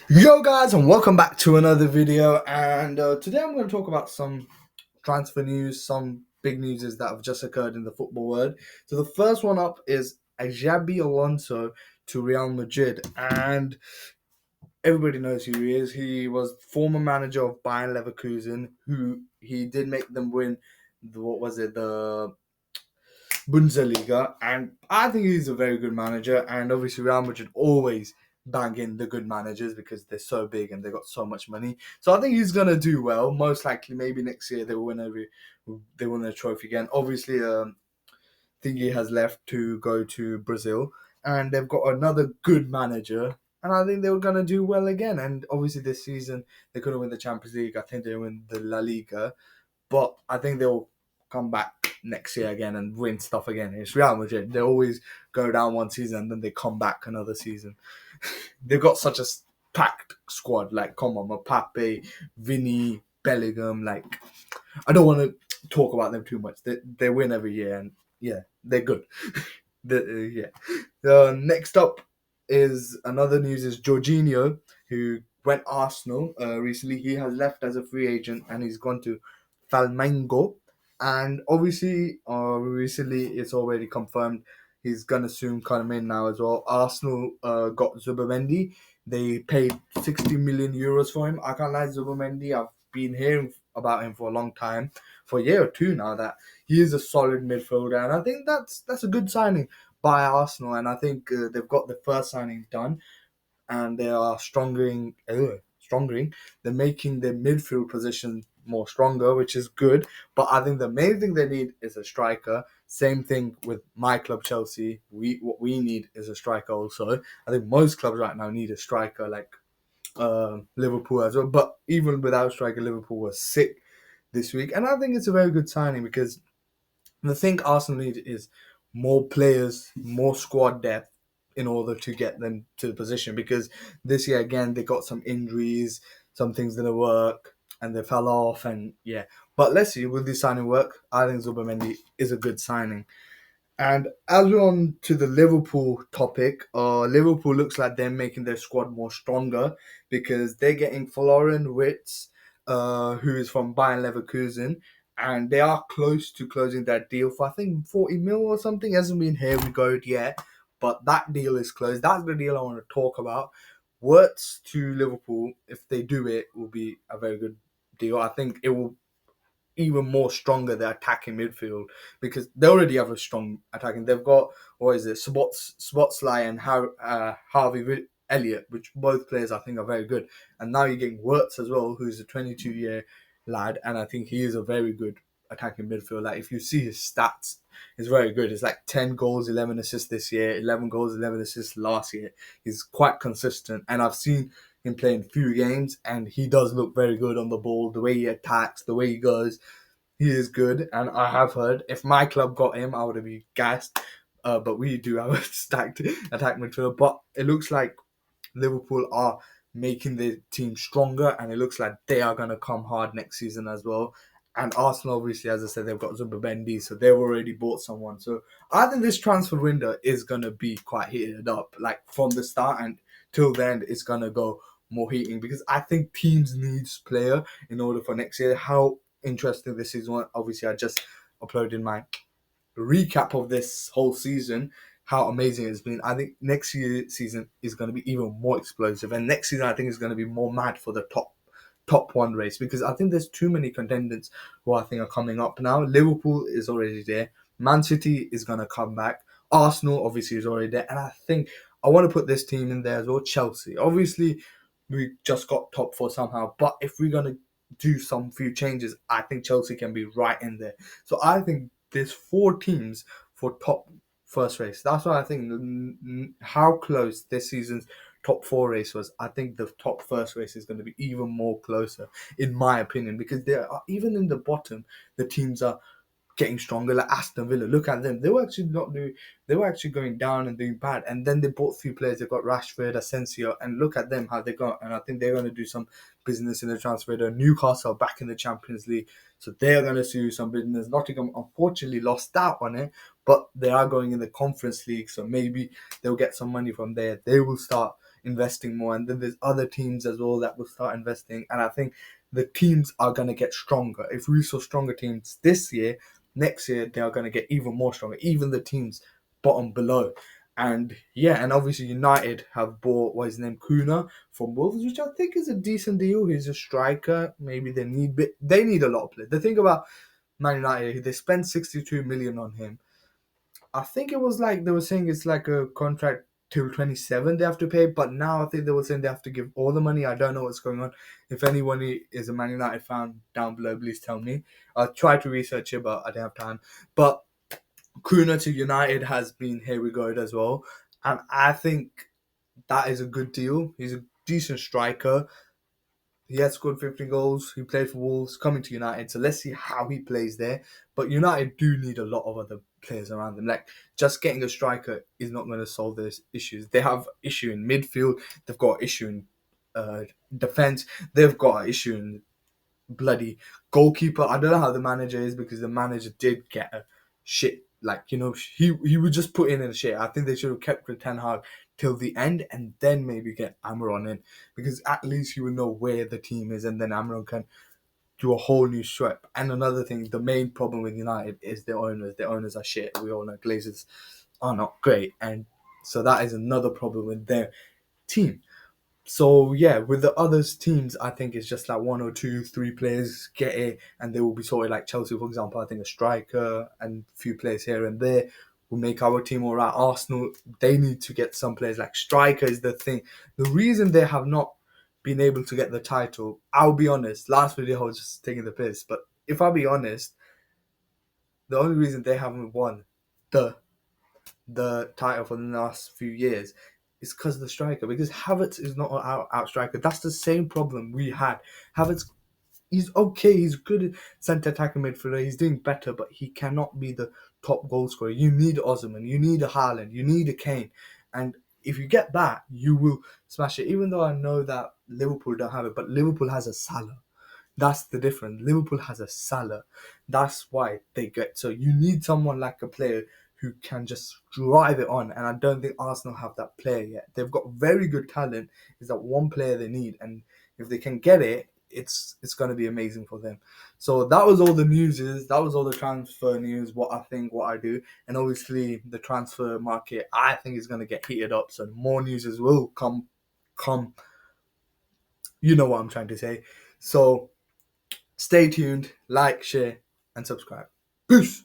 Yo guys, and welcome back to another video. And today I'm going to talk about some transfer news, some big news that have just occurred in the football world. So the first one up is Xabi Alonso to Real Madrid, and everybody knows who he is. He was former manager of Bayern Leverkusen, who he did make them win. What was it? The Bundesliga, and I think he's a very good manager. And obviously, Real Madrid always bang in the good managers because they're so big and they got so much money. So I think he's gonna do well. Most likely, maybe next year they win a trophy again. Obviously, Thingy has left to go to Brazil, and they've got another good manager. And I think they were gonna do well again. And obviously, this season they couldn't win the Champions League. I think they win the La Liga, but I think they'll come back next year again and win stuff again. It's Real Madrid. They always go down one season and then they come back another season. They've got such a packed squad. Like, come on, Mbappe, Vinny, Bellingham. Like, I don't want to talk about them too much. They win every year, and yeah, they're good. Yeah. Next up is another news is Jorginho, who went Arsenal recently. He has left as a free agent and he's gone to Flamengo. And obviously, recently it's already confirmed he's gonna soon come in now as well. Arsenal got Zubimendi. They paid 60 million euros for him. I can't lie, Zubimendi. I've been hearing about him for a long time, for a year or two now. That he is a solid midfielder, and I think that's a good signing by Arsenal. And I think they've got the first signing done, and they are strongering. They're making their midfield position more stronger, which is good. But I think the main thing they need is a striker. Same thing with my club, Chelsea. What we need is a striker also. I think most clubs right now need a striker, like Liverpool as well. But even without a striker, Liverpool was sick this week, and I think it's a very good signing because the thing Arsenal need is more players, more squad depth in order to get them to the position. Because this year again they got some injuries, some things didn't work, and they fell off. And yeah, but let's see, will this signing work? I think Zubimendi is a good signing. And as we're on to the Liverpool topic, Liverpool looks like they're making their squad more stronger because they're getting Florian Writz, who is from Bayern Leverkusen, and they are close to closing that deal for I think 40 mil or something. It hasn't been here we go yet, but that deal is closed. That's the deal I want to talk about. Wirtz to Liverpool, if they do it, will be a very good deal. I think it will even more stronger their attacking midfield because they already have a strong attacking. They've got what is it, Spotsly and Harvey Elliott, which both players I think are very good. And now you're getting Wirtz as well, who's a 22-year lad, and I think he is a very good attacking midfield. Like if you see his stats, it's very good. It's like 10 goals, 11 assists this year, 11 goals, 11 assists last year. He's quite consistent, and I've seen him playing few games, and he does look very good on the ball. The way he attacks, the way he goes, he is good. And I have heard if my club got him, I would have been gassed. But we do have a stacked attack midfield. But it looks like Liverpool are making their team stronger, and it looks like they are going to come hard next season as well. And Arsenal, obviously, as I said, they've got Zubimendi, so they've already bought someone. So I think this transfer window is going to be quite heated up, like from the start and till the end, it's going to go more heating because I think teams needs player in order for next year. How interesting this season was. Obviously, I just uploaded my recap of this whole season, how amazing it's been. I think next year season is going to be even more explosive, and next season I think is going to be more mad for the top one race because I think there's too many contenders who I think are coming up now. Liverpool is already there. Man City is going to come back. Arsenal obviously is already there, and I think I want to put this team in there as well. Chelsea, obviously, we just got top four somehow, but if we're going to do some few changes, I think Chelsea can be right in there. So I think there's four teams for top first race. That's why I think how close this season's top four race was. I think the top first race is going to be even more closer, in my opinion, because there are even in the bottom, the teams are getting stronger. Like Aston Villa, look at them. They were actually not doing. They were actually going down and doing bad, and then they bought a few players. They got Rashford, Asensio, and look at them how they got. And I think they're going to do some business in the transfer window. Newcastle back in the Champions League, so they're going to do some business. Nottingham unfortunately lost out on it, but they are going in the Conference League, so maybe they'll get some money from there. They will start investing more, and then there's other teams as well that will start investing. And I think the teams are going to get stronger. If we saw stronger teams this year, next year they are going to get even more stronger. Even the teams bottom below. And yeah, and obviously United have bought what is his name, Cunha from Wolves, which I think is a decent deal. He's a striker. Maybe they need a lot of players. The thing about Man United, they spent 62 million on him. I think it was like they were saying it's like a contract till 27 they have to pay, but now I think they were saying they have to give all the money. I don't know what's going on. If anyone is a Man United fan down below, please tell me. I'll try to research it, but I don't have time. But Cunha to United has been here we go as well, and I think that is a good deal. He's a decent striker. He has scored 50 goals. He played for Wolves, coming to United. So let's see how he plays there. But United do need a lot of other players around them. Like, just getting a striker is not going to solve those issues. They have issue in midfield. They've got issue in defense. They've got an issue in bloody goalkeeper. I don't know how the manager is, because the manager did get a shit. Like, he would just put in a shit. I think they should have kept with Ten Hag till the end and then maybe get Amaron in, because at least he will know where the team is, and then Amaron can do a whole new sweep. And another thing, the main problem with United is their owners. Their owners are shit. We all know Glazers are not great, and so that is another problem with their team. So yeah, with the others teams, I think it's just like one or two, three players get it, and they will be sorted. Like Chelsea, for example, I think a striker and a few players here and there will make our team all right. Arsenal, they need to get some players. Like striker is the thing. The reason they have not been able to get the title, I'll be honest. Last video I was just taking the piss, but if I'll be honest, the only reason they haven't won the the title for the last few years is because of the striker. Because Havertz is not an out striker. That's the same problem we had. Havertz, he's okay. He's good at centre attacking midfielder. He's doing better, but he cannot be the top goal scorer. You need Osman. You need a Haaland. You need a Kane. And if you get that, you will smash it. Even though I know that Liverpool don't have it, but Liverpool has a Salah. That's the difference. Liverpool has a Salah. That's why they get. So you need someone like a player who can just drive it on. And I don't think Arsenal have that player yet. They've got very good talent. Is that one player they need? And if they can get it, it's going to be amazing for them. So that was all the news. That was all the transfer news. What I think, what I do, and obviously the transfer market, I think is going to get heated up. So more news will come. You know what I'm trying to say. So stay tuned, like, share, and subscribe. Peace.